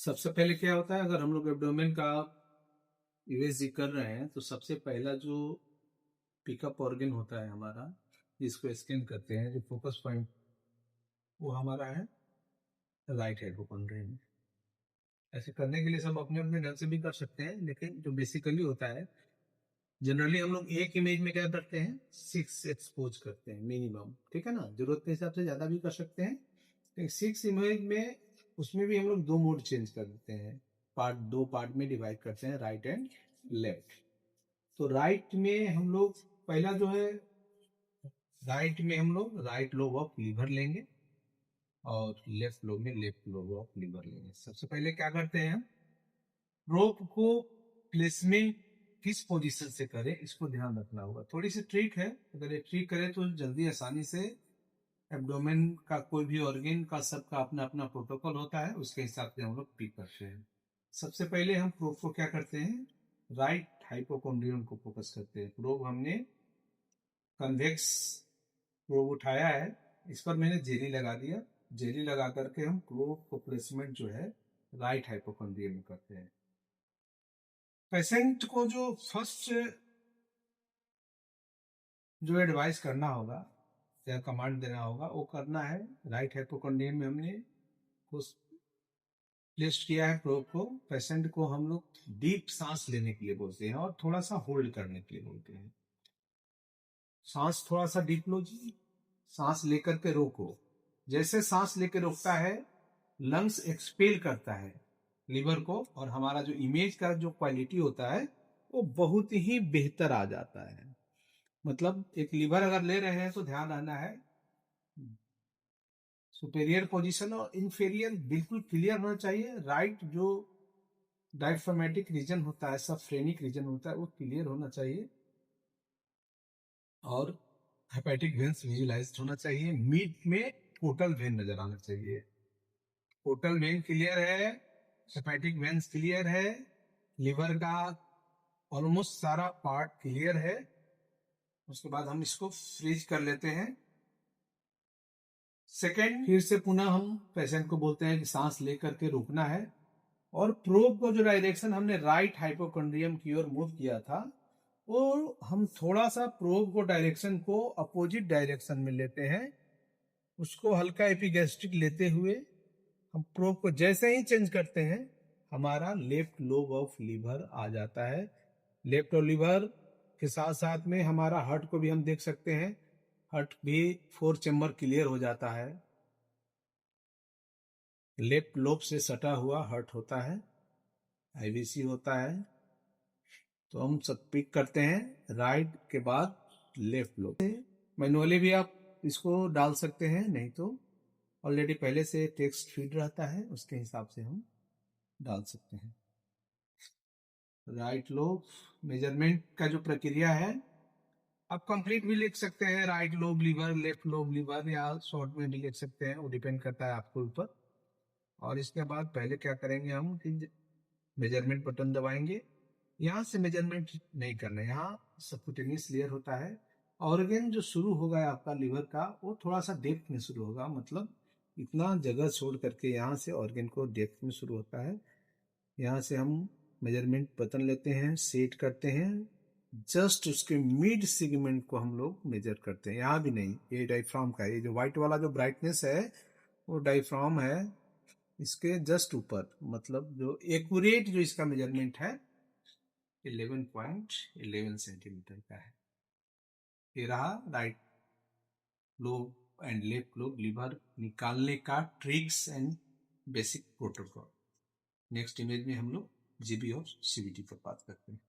सबसे पहले क्या होता है, अगर हम लोग एब्डोमेन का यूएसजी कर रहे हैं तो सबसे पहला जो पिकअप ऑर्गन होता है हमारा, जिसको स्कैन करते हैं, जो फोकस पॉइंट, वो हमारा है राइट हाइपोकॉन्ड्रियम। ऐसे करने के लिए सब अपने अपने ढंग से भी कर सकते हैं, लेकिन जो बेसिकली होता है, जनरली हम लोग एक इमेज में क्या करते हैं, 6 एक्सपोज करते हैं मिनिमम, ठीक है ना। जरूरत के हिसाब से ज्यादा भी कर सकते हैं, लेकिन 6 इमेज में उसमें भी हम लोग 2 मोड चेंज कर देते हैं, दो पार्ट में डिवाइड करते हैं, राइट एंड लेफ्ट। तो राइट में हम लोग पहला जो है, राइट में हम लोग राइट लोब ऑफ लीवर लेंगे और लेफ्ट लोब में लेफ्ट लोब ऑफ लीवर लेंगे। सबसे पहले क्या करते हैं, रोप को प्लेसमेंट किस पोजीशन से करें, इसको ध्यान रखना होगा। थोड़ी सी ट्रिक है, अगर ये ट्रिक करें तो जल्दी आसानी से एब्डोमेन का कोई भी ऑर्गन का सबका अपना अपना प्रोटोकॉल होता है, उसके हिसाब से हम लोग पिक करते हैं। सबसे पहले हम प्रोब को क्या करते हैं, राइट हाइपोकॉन्ड्रियम को फोकस करते हैं। प्रोब हमने कन्वेक्स प्रोब उठाया है, इस पर मैंने जेली लगा दिया। जेली लगा करके हम प्रोब को प्लेसमेंट जो है राइट हाइपोकॉन्ड्रियम में करते हैं। पेशेंट को जो फर्स्ट जो एडवाइस करना होगा या कमांड देना होगा, वो करना है राइट हाइपोकॉन्ड्रियम में हमने कुछ प्लेस किया है प्रोब को। पेशेंट को हम लोग डीप सांस लेने के लिए बोलते हैं और थोड़ा सा होल्ड करने के लिए बोलते हैं। सांस थोड़ा सा डीप लो जी, सांस लेकर के रोको। जैसे सांस लेकर रोकता है, लंग्स एक्सपेल करता है लीवर को, और हमारा जो इमेज का जो क्वालिटी होता है वो बहुत ही बेहतर आ जाता है। मतलब एक लीवर अगर ले रहे हैं तो ध्यान रखना है, सुपेरियर पोजीशन और इंफेरियर बिल्कुल क्लियर होना चाहिए। राइट जो डायफ्रामेटिक रीजन होता है, सब फ्रेनिक रीजन होता है, वो क्लियर होना चाहिए और हेपेटिक वेन्स विजुलाइज होना चाहिए। मिड में पोर्टल वेन नजर आना चाहिए। पोर्टल वेन क्लियर है, हेपेटिक वेन्स क्लियर है, लिवर का ऑलमोस्ट सारा पार्ट क्लियर है। उसके बाद हम इसको फ्रीज कर लेते हैं। सेकेंड, फिर से पुनः हम पेशेंट को बोलते हैं कि सांस लेकर के रोकना है, और प्रोब को जो डायरेक्शन हमने राइट हाइपोकॉन्ड्रियम की ओर मूव किया था, वो हम थोड़ा सा प्रोब को डायरेक्शन को अपोजिट डायरेक्शन में लेते हैं। उसको हल्का एपिगैस्ट्रिक लेते हुए हम प्रोब को जैसे ही चेंज करते हैं, हमारा लेफ्ट लोब ऑफ लीवर आ जाता है। लेफ्ट और लीवर के साथ साथ में हमारा हार्ट को भी हम देख सकते हैं। हार्ट भी 4 चैम्बर क्लियर हो जाता है। लेफ्ट लोब से सटा हुआ हार्ट होता है, आईवीसी होता है। तो हम सब पिक करते हैं राइट के बाद लेफ्ट लोब। मैनुअली भी आप इसको डाल सकते हैं, नहीं तो ऑलरेडी पहले से टेक्स्ट फीड रहता है, उसके हिसाब से हम डाल सकते हैं। राइट लोब मेजरमेंट का जो प्रक्रिया है, आप कंप्लीट भी लिख सकते हैं, right lobe liver, left lobe liver, या शॉर्ट में भी लिख सकते हैं, वो डिपेंड करता है आपके ऊपर। और इसके बाद पहले क्या करेंगे, हम मेजरमेंट बटन दबाएंगे। यहाँ से मेजरमेंट नहीं करना है, यहाँ सबक्यूटेनियस लेयर होता है। ऑर्गन जो शुरू होगा आपका लीवर का, वो थोड़ा सा डेप्थ में शुरू होगा, मतलब इतना जगह छोड़ करके यहाँ से ऑर्गन को डेप्थ में शुरू होता है। यहाँ से हम मेजरमेंट बटन लेते हैं, सेट करते हैं, जस्ट उसके मिड सेगमेंट को हम लोग मेजर करते हैं। यहाँ भी नहीं, ये डायफ्राम का, ये जो व्हाइट वाला जो ब्राइटनेस है वो डायफ्राम है, इसके जस्ट ऊपर, मतलब जो एक्यूरेट जो इसका मेजरमेंट है 11.11 सेंटीमीटर का है। ये रहा right lobe and left lobe liver निकालने का tricks and basic protocol. Next image में हम लोग जीबी और सीबीटी पर बात करते हैं।